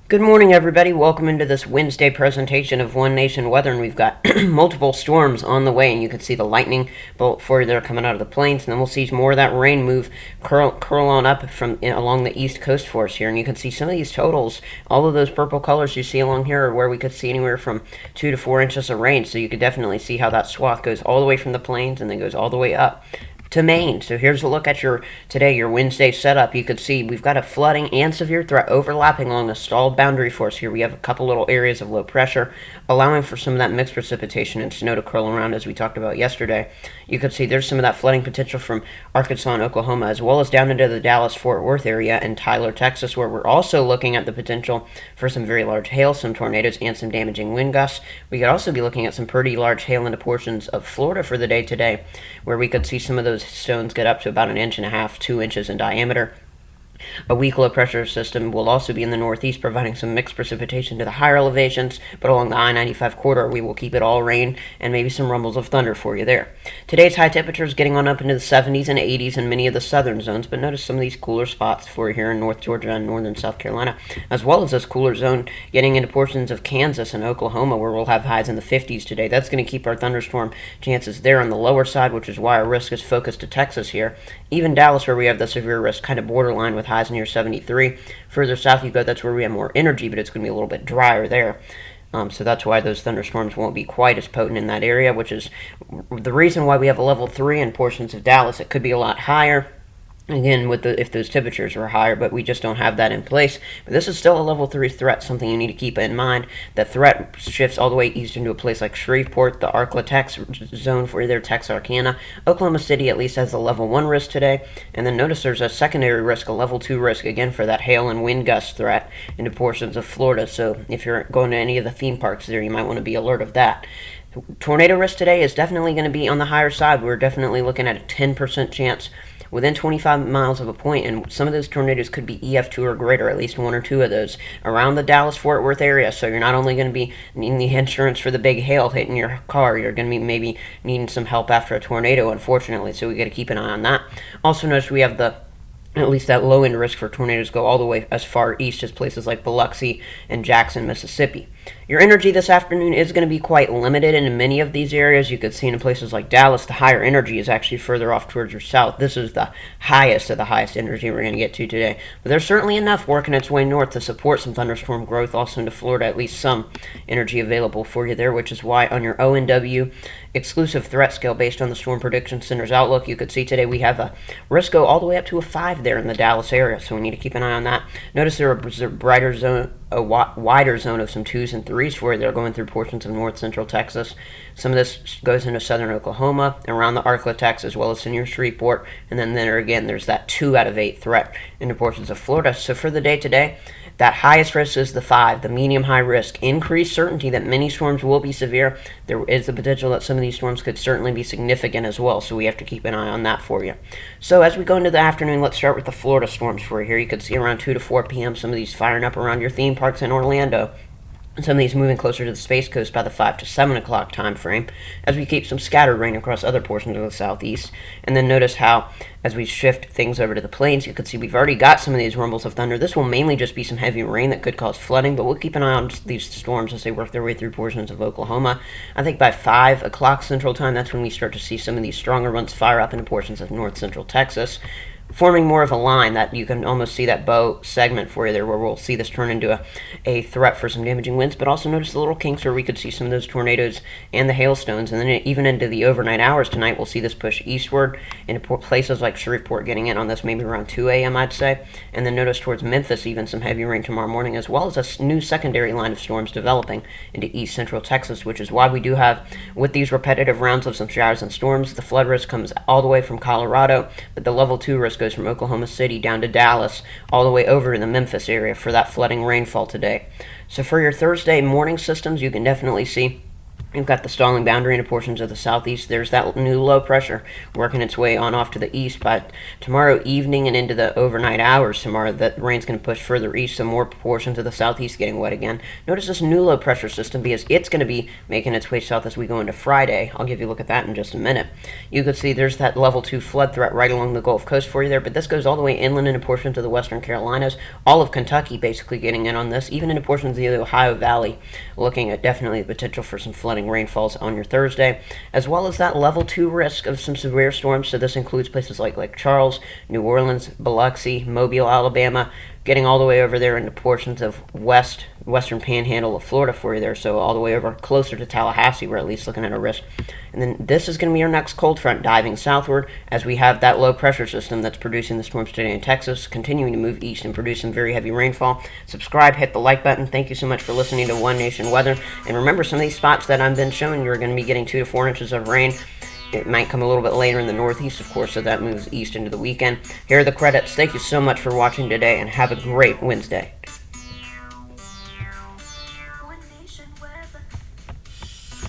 Good morning, everybody. Welcome into this Wednesday presentation of One Nation Weather, and we've got multiple storms on the way, and you can see the lightning bolt for there coming out of the plains, and then we'll see more of that rain move curl on up from along the east coast for us here, and you can see some of these totals. All of those purple colors you see along here are where we could see anywhere from 2 to 4 inches of rain, so you could definitely see how that swath goes all the way from the plains and then goes all the way up to Maine. So here's a look at your Wednesday setup. You could see we've got a flooding and severe threat overlapping along the stalled boundary force here. We have a couple little areas of low pressure, allowing for some of that mixed precipitation and snow to curl around as we talked about yesterday. You could see there's some of that flooding potential from Arkansas and Oklahoma, as well as down into the Dallas-Fort Worth area and Tyler, Texas, where we're also looking at the potential for some very large hail, some tornadoes, and some damaging wind gusts. We could also be looking at some pretty large hail into portions of Florida for the day today, where we could see some of those stones get up to about 1.5 inches, 2 inches in diameter. A weak low pressure system will also be in the northeast, providing some mixed precipitation to the higher elevations, but along the I-95 corridor we will keep it all rain and maybe some rumbles of thunder for you there. Today's high temperatures getting on up into the 70s and 80s in many of the southern zones, but notice some of these cooler spots for you here in North Georgia and northern South Carolina, as well as this cooler zone getting into portions of Kansas and Oklahoma, where we'll have highs in the 50s today. That's going to keep our thunderstorm chances there on the lower side, which is why our risk is focused to Texas here. Even Dallas, where we have the severe risk, kind of borderline with highs near 73. Further south you go, that's where we have more energy, but it's going to be a little bit drier there. So that's why those thunderstorms won't be quite as potent in that area, which is the reason why we have a level 3 in portions of Dallas. It could be a lot higher, again, if those temperatures were higher, but we just don't have that in place. But this is still a level 3 threat, something you need to keep in mind. That threat shifts all the way east into a place like Shreveport, the Arklatex zone for either Texarkana. Oklahoma City at least has a level 1 risk today. And then notice there's a secondary risk, a level 2 risk, again, for that hail and wind gust threat into portions of Florida. So if you're going to any of the theme parks there, you might want to be alert of that. Tornado risk today is definitely going to be on the higher side. We're definitely looking at a 10% chance within 25 miles of a point, and some of those tornadoes could be EF2 or greater, at least 1 or 2 of those, around the Dallas-Fort Worth area. So you're not only going to be needing the insurance for the big hail hitting your car, you're going to be maybe needing some help after a tornado, unfortunately, so we got to keep an eye on that. Also notice we have at least that low-end risk for tornadoes go all the way as far east as places like Biloxi and Jackson, Mississippi. Your energy this afternoon is going to be quite limited in many of these areas. You could see in places like Dallas, the higher energy is actually further off towards your south. This is the highest of the highest energy we're going to get to today. But there's certainly enough working its way north to support some thunderstorm growth, also into Florida, at least some energy available for you there, which is why on your ONW exclusive threat scale based on the Storm Prediction Center's outlook, you could see today we have a risk go all the way up to a 5 there in the Dallas area, so we need to keep an eye on that. Notice there's a wider zone of some 2s and 3s for you. They're going through portions of north central Texas. Some of this goes into southern Oklahoma, around the Arklatex, as well as near Shreveport, and then there again there's that 2 out of 8 threat into portions of Florida. So for the day today, that highest risk is the 5, the medium-high risk. Increased certainty that many storms will be severe. There is the potential that some of these storms could certainly be significant as well, so we have to keep an eye on that for you. So as we go into the afternoon, let's start with the Florida storms for you here. You could see around 2 to 4 p.m. some of these firing up around your theme parks in Orlando. Some of these moving closer to the Space Coast by the 5 to 7 o'clock time frame, as we keep some scattered rain across other portions of the southeast. And then notice how, as we shift things over to the plains, you can see we've already got some of these rumbles of thunder. This will mainly just be some heavy rain that could cause flooding, but we'll keep an eye on these storms as they work their way through portions of Oklahoma. I think by 5 o'clock Central Time, that's when we start to see some of these stronger ones fire up into portions of north central Texas, forming more of a line that you can almost see that bow segment for you there, where we'll see this turn into a threat for some damaging winds. But also notice the little kinks where we could see some of those tornadoes and the hailstones, and then even into the overnight hours tonight we'll see this push eastward into places like Shreveport, getting in on this maybe around 2 a.m. I'd say, and then notice towards Memphis even some heavy rain tomorrow morning, as well as a new secondary line of storms developing into east central Texas, which is why we do have, with these repetitive rounds of some showers and storms, the flood risk comes all the way from Colorado, but the level 2 risk goes from Oklahoma City down to Dallas, all the way over in the Memphis area for that flooding rainfall today. So for your Thursday morning systems, you can definitely see You've got the stalling boundary into portions of the southeast. There's that new low pressure working its way on off to the east. By tomorrow evening and into the overnight hours tomorrow, that rain's going to push further east, so more portions of the southeast getting wet again. Notice this new low pressure system, because it's going to be making its way south as we go into Friday. I'll give you a look at that in just a minute. You can see there's that level 2 flood threat right along the Gulf Coast for you there, but this goes all the way inland into portions of the western Carolinas, all of Kentucky basically getting in on this, even into portions of the Ohio Valley, looking at definitely the potential for some flooding rainfalls on your Thursday, as well as that level 2 risk of some severe storms. So this includes places like Lake Charles, New Orleans, Biloxi, Mobile, Alabama, getting all the way over there into portions of western panhandle of Florida for you there, so all the way over closer to Tallahassee, we're at least looking at a risk. And then this is going to be our next cold front diving southward, as we have that low pressure system that's producing the storms today in Texas, continuing to move east and produce some very heavy rainfall. Subscribe, hit the like button. Thank you so much for listening to One Nation Weather. And remember, some of these spots that I've been showing you are going to be getting 2 to 4 inches of rain. It might come a little bit later in the northeast, of course, so that moves east into the weekend. Here are the credits. Thank you so much for watching today, and have a great Wednesday.